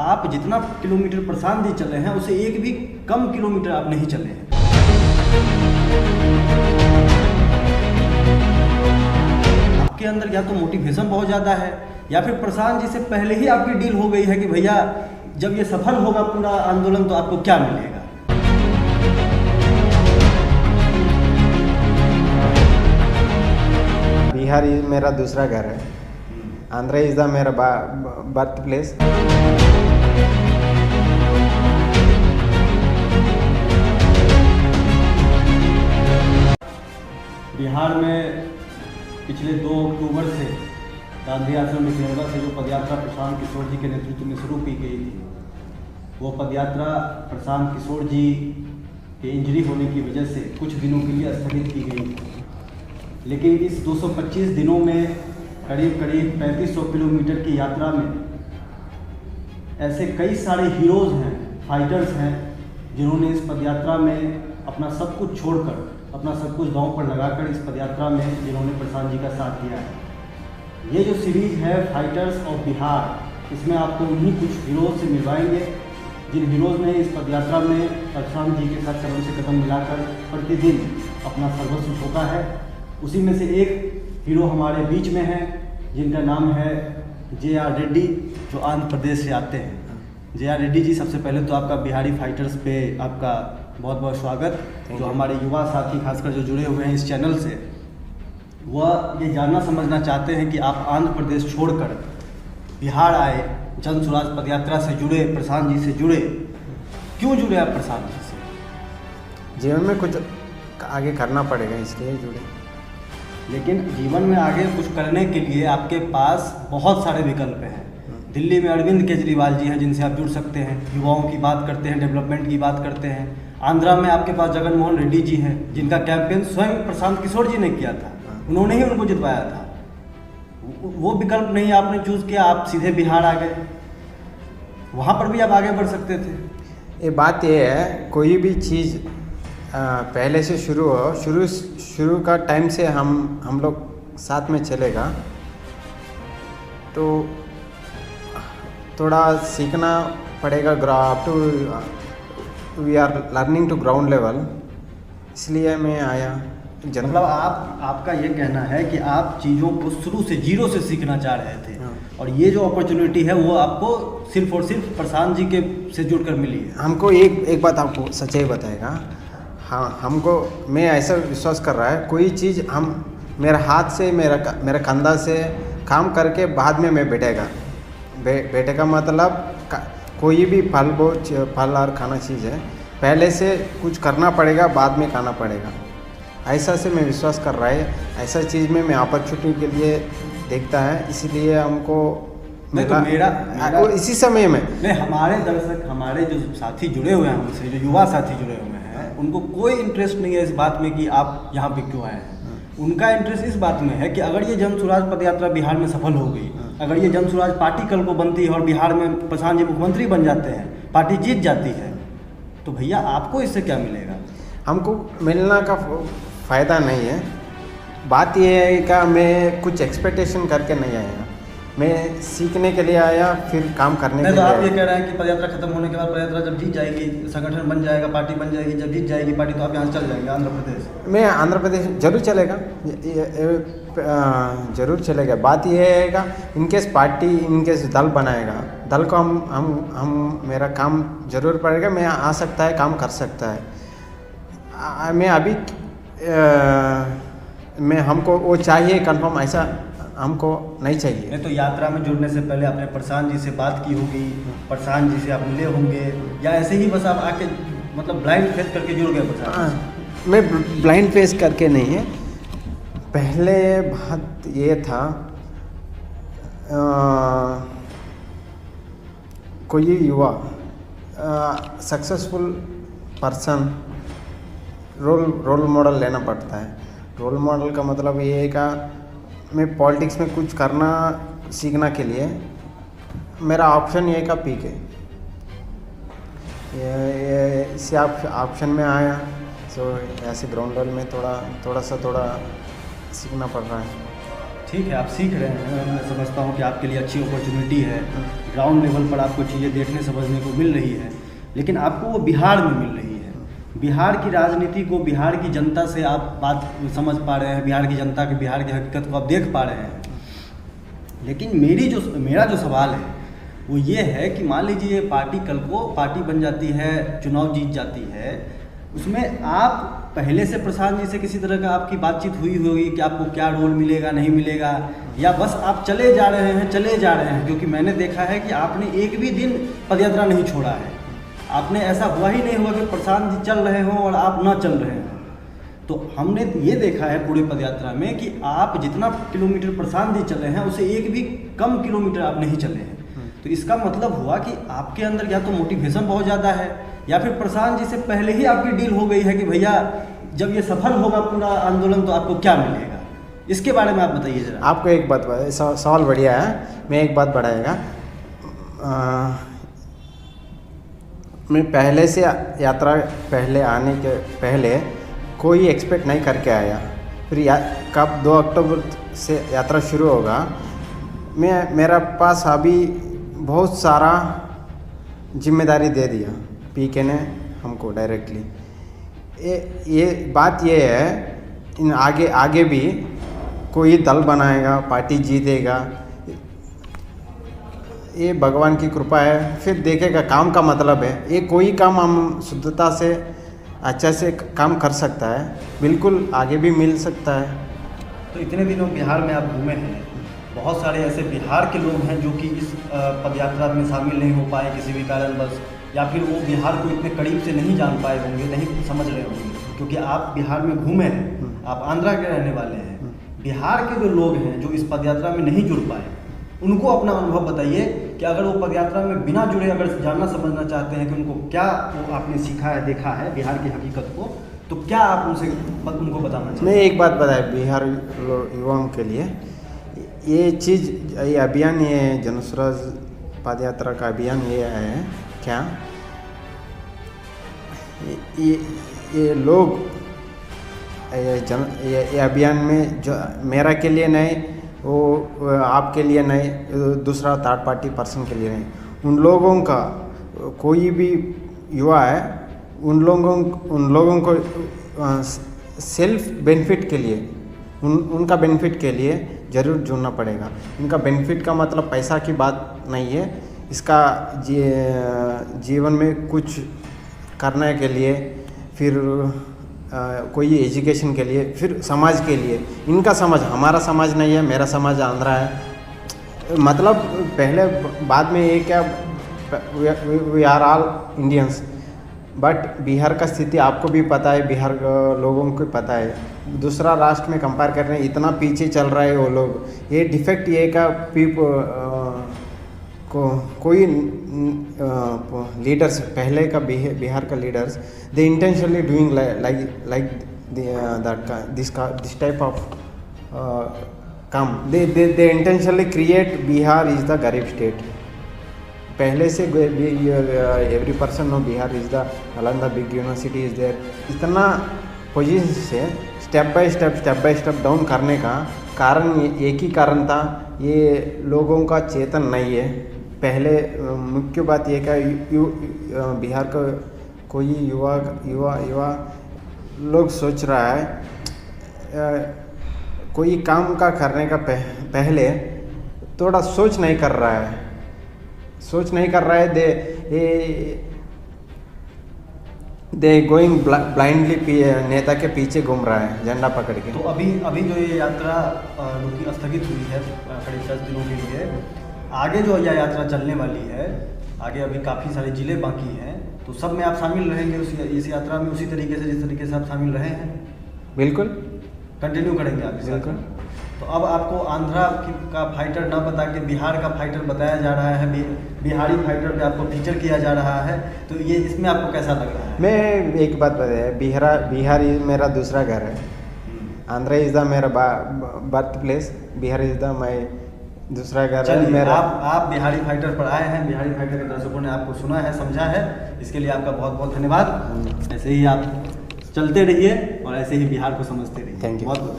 आप जितना किलोमीटर प्रशांत जी चले हैं उसे एक भी कम किलोमीटर आप नहीं चले हैं। आपके अंदर या तो मोटिवेशन बहुत ज़्यादा है या फिर प्रशांत जी से पहले ही आपकी डील हो गई है कि भैया जब ये सफल होगा पूरा आंदोलन तो आपको क्या मिलेगा। बिहार मेरा दूसरा घर है, आंध्र इज द मेरा बर्थ प्लेस। बिहार में पिछले 2 अक्टूबर से गांधी आश्रम विजयनगर से जो पदयात्रा प्रशांत किशोर जी के नेतृत्व में शुरू की गई थी, वो पदयात्रा प्रशांत किशोर जी के इंजरी होने की वजह से कुछ दिनों के लिए स्थगित की गई थी। लेकिन इस 225 दिनों में करीब 3500 किलोमीटर की यात्रा में ऐसे कई सारे हीरोज़ हैं, फाइटर्स हैं, जिन्होंने इस पदयात्रा में अपना सब कुछ छोड़कर, अपना सब कुछ दांव पर लगाकर इस पदयात्रा में जिन्होंने प्रशांत जी का साथ दिया है। ये जो सीरीज़ है फाइटर्स ऑफ बिहार, इसमें आपको उन्हीं कुछ हीरोज़ से मिलवाएंगे जिन हीरोज़ ने इस पदयात्रा में प्रशांत जी के साथ कदम से कदम मिलाकर प्रतिदिन अपना सर्वस्व झोंका है। उसी में से एक हीरो हमारे बीच में हैं जिनका नाम है JR रेड्डी, जो आंध्र प्रदेश से आते हैं। JR रेड्डी जी, सबसे पहले तो आपका बिहारी फाइटर्स पे आपका बहुत बहुत स्वागत। जो हमारे युवा साथी खासकर जो जुड़े हुए हैं इस चैनल से, वह ये जानना समझना चाहते हैं कि आप आंध्र प्रदेश छोड़कर बिहार आए, जन स्वराज पदयात्रा से जुड़े, प्रशांत जी से जुड़े, क्यों जुड़े आप प्रशांत जी से? जीवन में कुछ आगे करना पड़ेगा इसलिए जुड़े। लेकिन जीवन में आगे कुछ करने के लिए आपके पास बहुत सारे विकल्प हैं। दिल्ली में अरविंद केजरीवाल जी हैं जिनसे आप जुड़ सकते हैं, युवाओं की बात करते हैं, डेवलपमेंट की बात करते हैं। आंध्रा में आपके पास जगन मोहन रेड्डी जी हैं जिनका कैंपेन स्वयं प्रशांत किशोर जी ने किया था, उन्होंने ही उनको जितवाया था। वो विकल्प नहीं आपने चूज़ किया, आप सीधे बिहार आ गए। वहाँ पर भी आप आगे बढ़ सकते थे। ये बात ये है, कोई भी चीज़ पहले से शुरू हो, शुरू का टाइम से हम लोग साथ में चलेगा तो थोड़ा सीखना पड़ेगा। We are learning to ground level, इसलिए मैं आया। मतलब आपका ये कहना है कि आप चीज़ों को शुरू से जीरो से सीखना चाह रहे थे। हाँ। और ये जो अपॉर्चुनिटी है वो आपको सिर्फ और सिर्फ प्रशांत जी के से जुड़कर मिली है। हमको एक बात आपको सच्चाई बताएगा। हाँ, हमको मैं ऐसा विश्वास कर रहा है, कोई चीज़ हम मेरा हाथ से मेरा कंधा से काम करके बाद में मैं बैठेगा मतलब कोई भी फल और खाना चीज़ है, पहले से कुछ करना पड़ेगा, बाद में खाना पड़ेगा। ऐसा से मैं विश्वास कर रहा है। ऐसा चीज़ में मैं अपॉर्चुनिटी के लिए देखता है, इसीलिए हमको मेरा इसी समय में हमारे दर्शक, हमारे जो साथी जुड़े हुए हैं हमसे, जो युवा साथी जुड़े हुए हैं, उनको कोई इंटरेस्ट नहीं है इस बात में कि आप यहाँ पे क्यों आए हैं। उनका इंटरेस्ट इस बात में है कि अगर ये जन स्वराज पदयात्रा बिहार में सफल हो गई, अगर ये जन स्वराज पार्टी कल को बनती है और बिहार में प्रशांत जी मुख्यमंत्री बन जाते हैं, पार्टी जीत जाती है, तो भैया आपको इससे क्या मिलेगा? हमको मिलना का फ़ायदा नहीं है। बात यह है कि मैं कुछ एक्सपेक्टेशन करके नहीं आया, मैं सीखने के लिए आया, फिर काम करने के लिए। आप ये कह रहे हैं कि पदयात्रा खत्म होने के बाद पदयात्रा जब जीत जाएगी, संगठन बन जाएगा, पार्टी बन जाएगी, जब जीत जाएगी पार्टी तो आप यहाँ चल जाएंगे आंध्र प्रदेश? मैं आंध्र प्रदेश जरूर चलेगा, जरूर चलेगा। बात यह है कि इनकेस पार्टी, इनकेस दल बनाएगा, दल को हम मेरा काम जरूर पड़ेगा, मैं आ सकता है, काम कर सकता है। मैं अभी हमको वो चाहिए कंफर्म, ऐसा हमको नहीं चाहिए। नहीं तो यात्रा में जुड़ने से पहले आपने प्रशांत जी से बात की होगी, प्रशांत जी से आप मिले होंगे, या ऐसे ही बस आप आके मतलब ब्लाइंड फेस करके जुड़ गए प्रशांत? मैं ब्लाइंड फेस करके नहीं है। पहले बात ये था, कोई युवा सक्सेसफुल पर्सन रोल मॉडल लेना पड़ता है। रोल मॉडल का मतलब ये है कि मैं पॉलिटिक्स में कुछ करना सीखना के लिए मेरा ऑप्शन ये का पीके इसी ऑप्शन में आया। सो ऐसे ग्राउंड लेवल में थोड़ा सीखना पड़ रहा है। ठीक है, आप सीख रहे हैं, मैं समझता हूँ कि आपके लिए अच्छी अपॉर्चुनिटी है। ग्राउंड लेवल पर आपको चीज़ें देखने समझने को मिल रही है, लेकिन आपको वो बिहार में मिल रही है। बिहार की राजनीति को, बिहार की जनता से आप बात समझ पा रहे हैं, बिहार की जनता की, बिहार की हकीकत को आप देख पा रहे हैं। लेकिन मेरा जो सवाल है वो ये है कि मान लीजिए पार्टी कल को पार्टी बन जाती है, चुनाव जीत जाती है, उसमें आप पहले से प्रशांत जी से किसी तरह का आपकी बातचीत हुई होगी कि आपको क्या रोल मिलेगा, नहीं मिलेगा, या बस आप चले जा रहे हैं? क्योंकि मैंने देखा है कि आपने एक भी दिन पदयात्रा नहीं छोड़ा है। आपने ऐसा हुआ ही नहीं हुआ कि प्रशांत जी चल रहे हों और आप ना चल रहे हों। तो हमने ये देखा है पूरे पदयात्रा में कि आप जितना किलोमीटर प्रशांत जी चले हैं उससे एक भी कम किलोमीटर आप नहीं चले हैं। तो इसका मतलब हुआ कि आपके अंदर या तो मोटिवेशन बहुत ज़्यादा है, या फिर प्रशांत जी से पहले ही आपकी डील हो गई है कि भैया जब ये सफल होगा पूरा आंदोलन तो आपको क्या मिलेगा। इसके बारे में आप बताइए जरा। आपको एक बात सवाल बढ़िया है, मैं एक बात बढ़ाएगा। मैं पहले से यात्रा पहले आने के पहले कोई एक्सपेक्ट नहीं करके आया। फिर कब 2 अक्टूबर से यात्रा शुरू होगा, मेरा पास अभी बहुत सारा जिम्मेदारी दे दिया पीके ने हमको डायरेक्टली। ये बात ये है, इन आगे भी कोई दल बनाएगा, पार्टी जीतेगा, ये भगवान की कृपा है। फिर देखेगा, काम का मतलब है ये, कोई काम हम शुद्धता से अच्छा से काम कर सकता है, बिल्कुल आगे भी मिल सकता है। तो इतने दिनों बिहार में आप घूमे हैं, बहुत सारे ऐसे बिहार के लोग हैं जो कि इस पदयात्रा में शामिल नहीं हो पाए किसी भी कारणवश, या फिर वो बिहार को इतने करीब से नहीं जान पाए होंगे, नहीं समझ रहे होंगे, क्योंकि आप बिहार में घूमे हैं, आप आंध्रा के रहने वाले हैं। बिहार के जो लोग हैं जो इस पदयात्रा में नहीं जुड़ पाए, उनको अपना अनुभव बताइए कि अगर वो पदयात्रा में बिना जुड़े अगर जानना समझना चाहते हैं कि उनको क्या वो आपने सीखा है, देखा है बिहार की हकीकत को, तो क्या आप उनको बताना चाहिए? मैं एक बात बताया बिहार युवाओं के लिए, ये चीज़, ये अभियान, ये जनसुराज पदयात्रा का अभियान ये है क्या, ये लोग ये अभियान में जो मेरा के लिए नहीं, वो आपके लिए नहीं, दूसरा थर्ड पार्टी पर्सन के लिए नहीं, उन लोगों का कोई भी युवा है, उन लोगों को सेल्फ बेनिफिट के लिए, उनका बेनिफिट के लिए ज़रूर जुड़ना पड़ेगा। इनका बेनिफिट का मतलब पैसा की बात नहीं है, इसका जीवन में कुछ करने के लिए, फिर कोई एजुकेशन के लिए, फिर समाज के लिए। इनका समाज हमारा समाज नहीं है, मेरा समाज आंध्रा है, मतलब पहले बाद में ये क्या, we are all Indians. But Bihar का स्थिति आपको भी पता है, बिहार लोगों को पता है, दूसरा राष्ट्र में कंपेयर कर रहे हैं, इतना पीछे चल रहा है वो लोग। ये डिफेक्ट ये का कोई लीडर्स, पहले का बिहार का leaders, they intentionally doing like this type of काम, they intentionally create Bihar is the गरीब स्टेट। पहले से every person know Bihar is the Nalanda big university is there, इतना पोजीशन से स्टेप बाय स्टेप डाउन करने का कारण एक ही कारण था, ये लोगों का चेतन नहीं है। पहले मुख्य बात ये क्या, बिहार का कोई युवा लोग सोच रहा है कोई काम का करने का पहले थोड़ा सोच नहीं कर रहा है, दे गोइंग ब्लाइंडली नेता के पीछे घूम रहा है झंडा पकड़ के। तो अभी जो ये यात्रा स्थगित हुई है करीब 10 दिनों के लिए, आगे जो यह यात्रा चलने वाली है, आगे अभी काफ़ी सारे ज़िले बाकी हैं, तो सब में आप शामिल रहेंगे इस यात्रा में उसी तरीके से जिस तरीके से आप शामिल रहे हैं? बिल्कुल कंटिन्यू करेंगे आप? बिल्कुल। तो अब आपको आंध्रा का फाइटर ना बता के बिहार का फाइटर बताया जा रहा है, बिहारी फाइटर पे आपको फीचर किया जा रहा है, तो ये इसमें आपको कैसा लग रहा है? मैं एक बात बताया, बिहार मेरा दूसरा घर है, आंध्रा इज़ द मेरा birth place, Bihar is the my दूसरा घर है मेरा। आप बिहारी फाइटर पर आए हैं, बिहारी फाइटर के दर्शकों ने आपको सुना है, समझा है, इसके लिए आपका बहुत बहुत धन्यवाद। ऐसे ही आप चलते रहिए और ऐसे ही बिहार को समझते रहिए। Thank you. बहुत बहुत